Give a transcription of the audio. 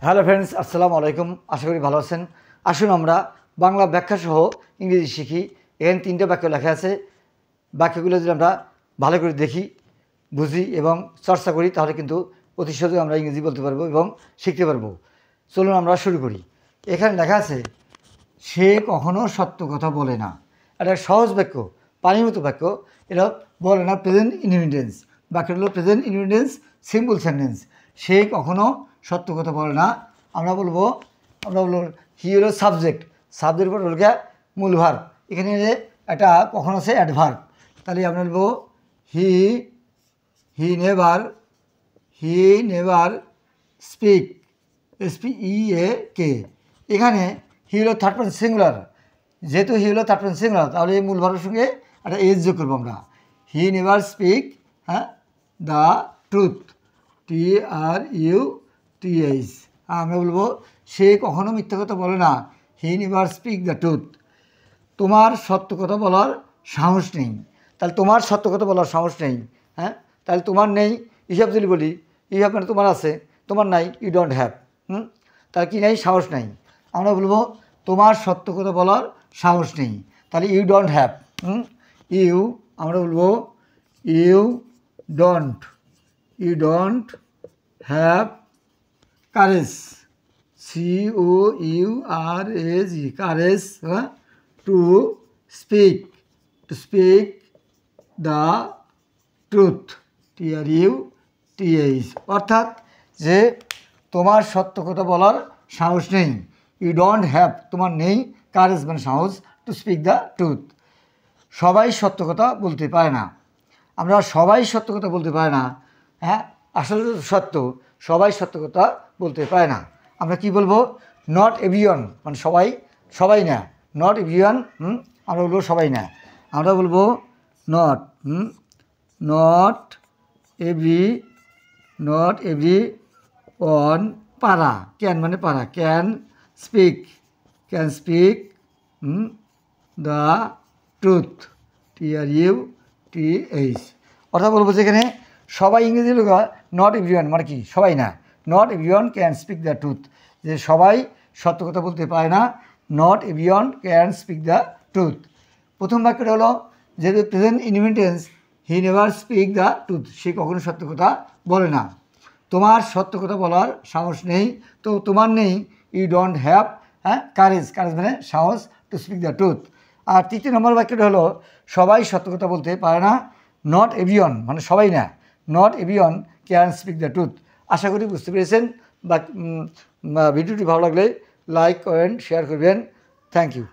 Hello friends, আসসালামু আলাইকুম। আশা করি ভালো আছেন। আসুন আমরা বাংলা ব্যাখ্যা সহ ইংরেজি শিখি। এখানে 3টা বাক্য লেখা আছে। বাক্যগুলো যদি আমরা ভালো করে দেখি, বুঝি এবং চর্চা করি, তাহলে কিন্তু অতি সহজে আমরা ইংরেজি বলতে পারবো এবং শিখতে পারবো। চলুন আমরা শুরু করি। এখানে লেখা আছে, সে কখনো সত্য কথা বলে না। এটা সহজ বাক্য, পানির মতো বাক্য। এটা বলে না, প্রেজেন্ট ইনডিফিনিট। বাক্যটা হলো প্রেজেন্ট ইনডিফিনিট সিম্পল সেন্টেন্স। সে কখনো সত্য কথা বলে না। আমরা বলবো হি হলো সাবজেক্ট, সাবজেক্ট পর হলো মূল ভার্ব। এখানে একটা কখন আছে অ্যাডভার্ব, তাহলে আমরা বলবো হি হি নেভার স্পিক, SPEAK। এখানে হি হলো থার্ড পারসন সিঙ্গুলার। যেহেতু হি হলো থার্ড পারসন সিঙ্গুলার, তাহলে এই মূল ভার্বের সঙ্গে একটা এজ যোগ করবো আমরা। হি never speak the truth, TRUTH। আমরা বলবো সে কখনো মিথ্যা কথা বলে না। হি নেভার স্পিক দ্য ট্রুথ। তোমার সত্য কথা বলার সাহস নেই। তাহলে তোমার সত্য কথা বলার সাহস নেই। তাহলে তোমার নেই, হিসাব যদি বলি, হিসাব মানে তোমার আছে, তোমার নাই, ইউ ডোন্ট হ্যাভ। তাহলে কি নেই? সাহস নেই। আমরা বলবো তোমার সত্য কথা বলার সাহস নেই, তাহলে ইউ ডোন্ট হ্যাভ। আমরা বলবো you don't have courage, COURAGE, courage to speak the truth, TRUTH। অর্থাৎ যে তোমার সত্য কথা বলার সাহস নেই। ইউ ডোন্ট হ্যাভ, তোমার নেই, কারেজ মানে সাহস, টু স্পিক দ্য ট্রুথ। সবাই সত্য কথা বলতে পারে না। আমরা সবাই সত্য কথা বলতে পারে না। আসলে সত্য, সবাই সত্য কথা বলতে পারে না। আমরা কি বলবো? নট এভরিওয়ান, মানে সবাই না। নট এভরিওয়ান, আমরা বলবো সবাই না। আমরা বলবো নট এভরি ওয়ান পারা, ক্যান মানে পারা, can speak the truth, TRUTH। অর্থাৎ বলবো যেখানে সবাই ইংরেজি লোক, নট এভরিওয়ান মানে কি? সবাই না। Not everyone can speak the truth, যে সবাই সত্য কথা বলতে পারে না। Not everyone can speak the truth. প্রথম বাক্যটা হলো, যেহেতু present indefinite, he never speak the truth, সে কখনো সত্য কথা বলে না। তোমার সত্য কথা বলার সাহস নেই, তো তোমার নেই, ইউ ডোন্ট হ্যাভ কারেজ মানে সাহস, টু স্পিক দ্য ট্রুথ। আর তৃতীয় নম্বর বাক্যটা হলো, সবাই সত্য কথা বলতে পারে না। নট এভরিওয়ান মানে সবাই না। Not everyone can speak the truth. আশা করি বুঝতে পেরেছেন। বা ভিডিওটি ভালো লাগলে লাইক করেন, শেয়ার করবেন। Thank you.